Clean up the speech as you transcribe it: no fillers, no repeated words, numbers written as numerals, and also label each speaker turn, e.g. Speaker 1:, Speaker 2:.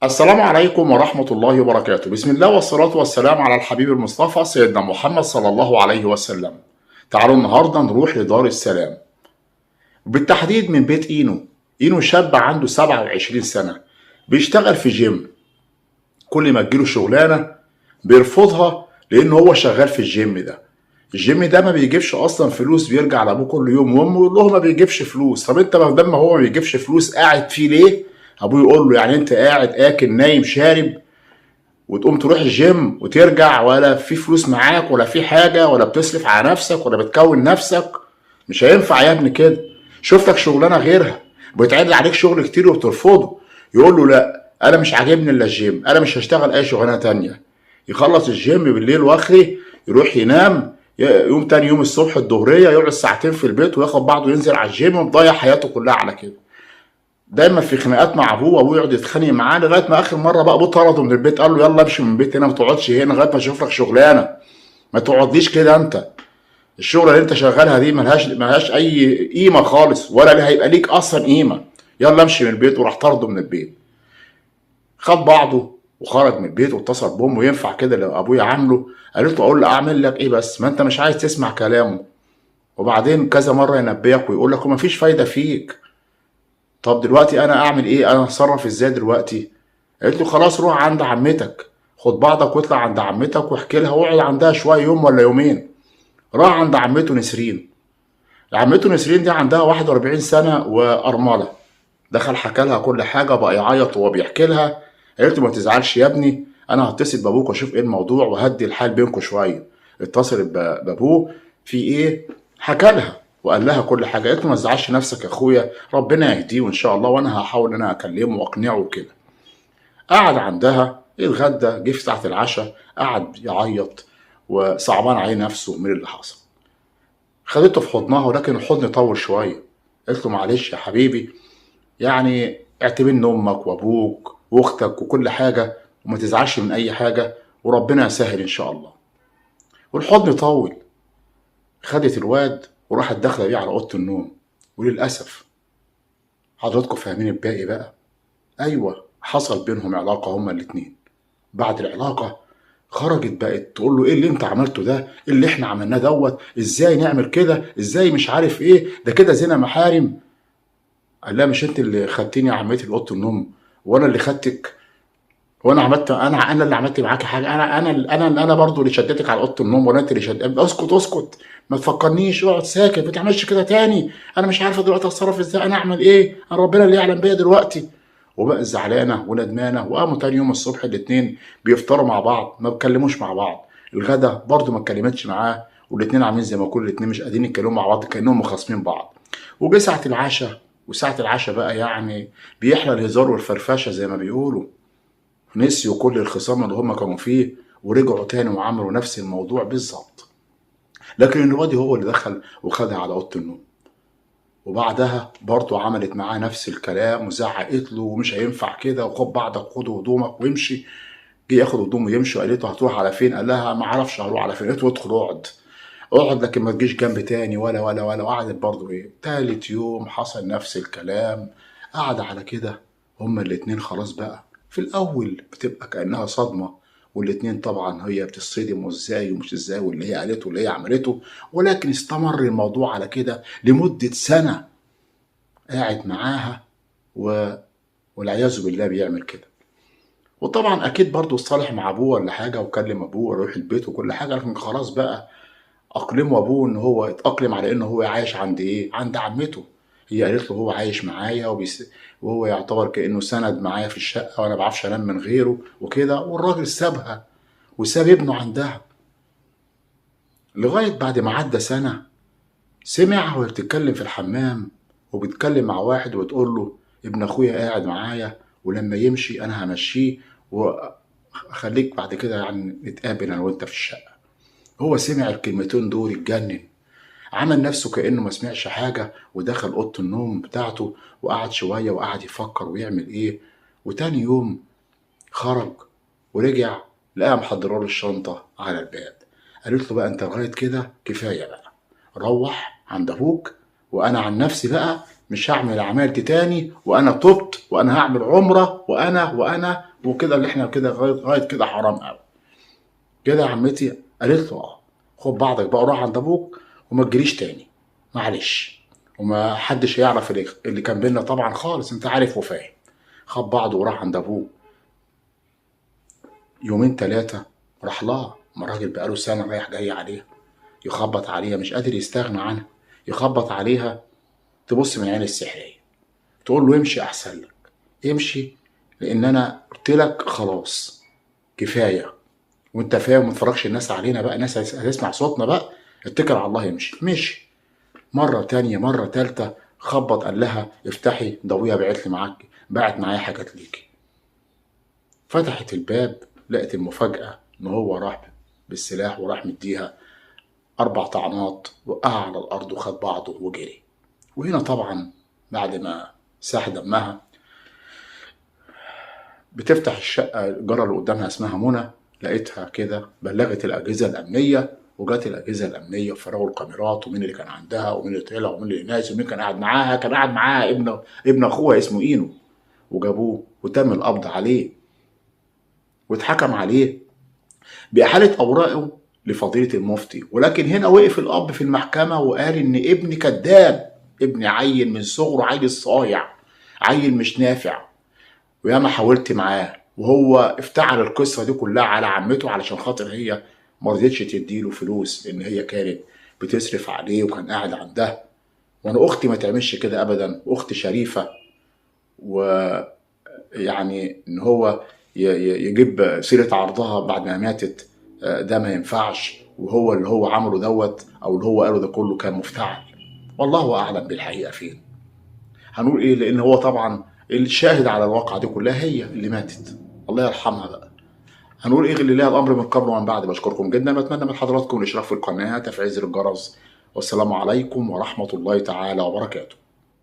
Speaker 1: السلام عليكم ورحمة الله وبركاته. بسم الله والصلاة والسلام على الحبيب المصطفى سيدنا محمد صلى الله عليه وسلم. تعالوا النهاردة نروح لدار السلام، بالتحديد من بيت إينو شاب عنده 27 سنة، بيشتغل في جيم. كل ما تجيله شغلانة بيرفضها لأنه هو شغال في الجيم ده ما بيجيبش أصلا فلوس، بيرجع لأبوه كل يوم وأمه يقول له ما بيجيبش فلوس. طب أنت ما دام هو ما بيجيبش فلوس قاعد فيه ليه؟ أبوه يقول له يعني أنت قاعد آكل نايم شارب وتقوم تروح الجيم وترجع ولا في فلوس معاك ولا في حاجة ولا بتصرف على نفسك ولا بتكون نفسك؟ مش هينفع يا ابني كده. شفتك شغلانة غيرها بيتعرض عليك شغل كتير وبترفضه. يقول له لا انا مش عاجبني الا الجيم، انا مش هشتغل اي شغلانة تانية. يخلص الجيم بالليل واخري يروح ينام، يوم تاني يوم الصبح الظهرية يقعد ساعتين في البيت وياخد بعضه ينزل على الجيم ومضيع حياته كلها على كده. دايما في خناقات مع ابوه وابوه يقعد يتخانق معاه لغايه ما اخر مره بقى ابوه طرده من البيت، قال له يلا امشي من البيت هنا ما تقعدش هنا لغايه ما اشوف لك شغلانه. ما تقعدليش كده انت، الشغله اللي انت شغالها دي ملهاش اي قيمه خالص ولا هيبقى ليك اصلا قيمه. يلا امشي من البيت. وراح طرده من البيت. خد بعضه وخرج من البيت واتصل بامه، ينفع كده اللي ابويا عامله؟ قالت له اقول له اعمل لك ايه بس؟ ما انت مش عايز تسمع كلامه، وبعدين كذا مره ينبهك ويقول لك ومفيش فايده فيك. طب دلوقتي انا اعمل ايه؟ انا اتصرف ازاي دلوقتي؟ قالت له خلاص روح عند عمتك، خد بعضك واطلع عند عمتك واحكي لها واقعد عندها شويه يوم ولا يومين. راح عند عمته نسرين. عمته نسرين دي عندها 41 سنه وارمله. دخل حكى لها كل حاجه، بقى يعيط وهو بيحكي لها. قالت له ما تزعلش يا ابني، انا هتصل بابوك واشوف ايه الموضوع وهدي الحال بينكم شويه. اتصلت بابوه، في ايه؟ حكى لها وقال لها كل حاجه. قالت له ما تزعلش نفسك يا اخويا، ربنا يهديه وان شاء الله، وانا هحاول ان انا اكلمه واقنعه وكده. قعد عندها اتغدى، جه في ساعه العشاء قعد يعيط وصعبان عليه نفسه من اللي حصل. خدته في حضنها ولكن الحضن طول شويه. قالت له معلش يا حبيبي، يعني اعتبرني امك وابوك واختك وكل حاجه، وما تزعلش من اي حاجه وربنا يسهل ان شاء الله. والحضن طول. خدت الواد وراحت داخله بيه على اوضه النوم. وللاسف حضراتكم فاهمين الباقي بقى. ايوه حصل بينهم علاقه هما الاتنين. بعد العلاقه خرجت بقت تقول له ايه اللي انت عملته ده؟ إيه اللي احنا عملناه دوت؟ ازاي نعمل كده؟ ازاي مش عارف ايه ده؟ كده زنا محارم. قال لها مش انت اللي خدتيني يا عمتي لاوضه النوم وانا اللي خدتك؟ وانا عملت انا اللي عملت معاكي حاجه؟ انا برضو اللي شدتك على اوضه النوم ولا انت اللي شدت؟ اسكت اسكت، ما تفكرنيش، اقعد ساكت، ما تعملش كده تاني. انا مش عارفه دلوقتي اتصرف ازاي، انا اعمل ايه؟ انا ربنا اللي يعلم بيا دلوقتي. وبقى زعلانه وندمانه. وقاموا تاني يوم الصبح الاتنين بيفطروا مع بعض، ما بيتكلموش مع بعض. الغدا برضو ما اتكلمتش معاه، والاتنين عاملين زي ما كل الاتنين مش قادرين يتكلموا مع بعض، كانهم مخاصمين بعض. وجه ساعه العشاء، وساعه العشاء بقى يعني بيحلى الهزار والفرفشه زي ما بيقولوا. نسيوا كل الخصام اللي هم كانوا فيه ورجعوا تاني وعملوا نفس الموضوع بالظبط. لكن الوادي هو اللي دخل وخدها على اوضه النوم. وبعدها برضه عملت معاه نفس الكلام وزعقت له ومش هينفع كده وخد بعضك خد هدومك وامشي. جه ياخد هدومه ويمشي. وقالت له هتروح على فين؟ قال لها ما اعرفش هروح على فين. قالت له ادخل اقعد، اقعد لكن ما تجيش جنبي تاني ولا. وقعدت برضه ايه، تالت يوم حصل نفس الكلام. قعد على كده. هما الاتنين خلاص بقى. في الاول بتبقى كانها صدمه، والاتنين طبعا هي بتصدم وازاي ومش ازاي واللي هي قالته واللي هي عملته. ولكن استمر الموضوع على كده لمده سنه قاعد معاها و... والعياذ بالله بيعمل كده. وطبعا اكيد برضه اتصالح مع ابوه ولا حاجه وكلم ابوه ويروح البيت وكل حاجه، لكن خلاص بقى اقلمه ابوه ان هو اتاقلم على انه هو عايش عند ايه، عند عمته. هي قالت له هو عايش معايا وهو يعتبر كانه سند معايا في الشقه وانا ما بعرفش انام من غيره وكده. والراجل سابها وساب ابنه عندها. لغايه بعد ما عدى سنه سمعها وهي بتتكلم في الحمام وبتتكلم مع واحد وتقول له ابن اخويا قاعد معايا ولما يمشي انا همشيه واخليك بعد كده يعني نتقابل انا وانت في الشقه. هو سمع الكلمتين دول اتجنن. عمل نفسه كأنه ما سمعش حاجة ودخل أوضة النوم بتاعته وقعد شوية وقعد يفكر ويعمل إيه. وتاني يوم خرج ورجع لقاها محضرة له الشنطة على الباب. قالت له بقى أنت لغاية كده كفاية بقى، روح عند أبوك وانا عن نفسي بقى مش هعمل العمل دي تاني، وانا تبت، وانا هعمل عمره، وانا وكده، اللي احنا كده لغايه كده حرام قوي كده يا عمتي. قالت له اه، خد بعضك بقى وروح عند ابوك وما تجريش تاني، معلش. وما حدش هيعرف اللي كان بينا طبعا خالص، انت عارف وفاهم. خد بعضه وراح عند ابوه. يومين ثلاثه راح لها، ما الراجل بقاله سنه رايح جاي عليها، يخبط عليها مش قادر يستغنى عنها، يخبط عليها تبص من عين السحرية، تقول له امشي احسن لك، امشي، لان انا قلت لك خلاص كفايه، وانت فاهم، ما تفرجش الناس علينا بقى، الناس هتسمع صوتنا بقى، اتكل على الله يمشي. مشي. مره تانية مره تالتة خبط، قال لها افتحي، ده ابويا بعت معايا حاجات ليكي. فتحت الباب، لقت المفاجاه ان هو راح بالسلاح وراح مديها 4 طعنات، وقعها على الارض وخد بعضه وجري. وهنا طبعا بعد ما ساح دمها، بتفتح الشقة، الجارة اللي قدامها اسمها منى، لقيتها كده، بلغت الأجهزة الأمنية، وجات الأجهزة الأمنية وفرغوا الكاميرات، ومين اللي كان عندها، ومين اللي طلع، ومين اللي ناس، ومين كان قاعد معاها. كان قاعد معاها ابن أخوها اسمه إينو، وجابوه وتم القبض عليه، واتحكم عليه بإحالة أوراقه لفضيلة المفتي. ولكن هنا وقف الأب في المحكمة وقال إن ابني كذاب، ابني عيل من صغره، عيل صايع، عيل مش نافع، وياما حاولت معاه. وهو افتعل القصه دي كلها على عمته علشان خاطر هي ما رضتش تديله فلوس، لان هي كانت بتصرف عليه وكان قاعد عندها. وانا اختي ما تعملش كده ابدا، اختي شريفه، ويعني ان هو يجيب سيره عرضها بعد ما ماتت، ده ما ينفعش. وهو اللي هو عمله دوت، او اللي هو قاله ده كله كان مفتعل. والله اعلم بالحقيقه فين. هنقول ايه؟ لان هو طبعا الشاهد على الواقعة دي كلها هي اللي ماتت، الله يرحمها بقى. هنقول ايه؟ اللي ليها الامر من قبل ومن بعد. بشكركم جدا، بتمنى من حضراتكم الاشتراك في القناة، تفعيل زر الجرس، والسلام عليكم ورحمة الله تعالى وبركاته.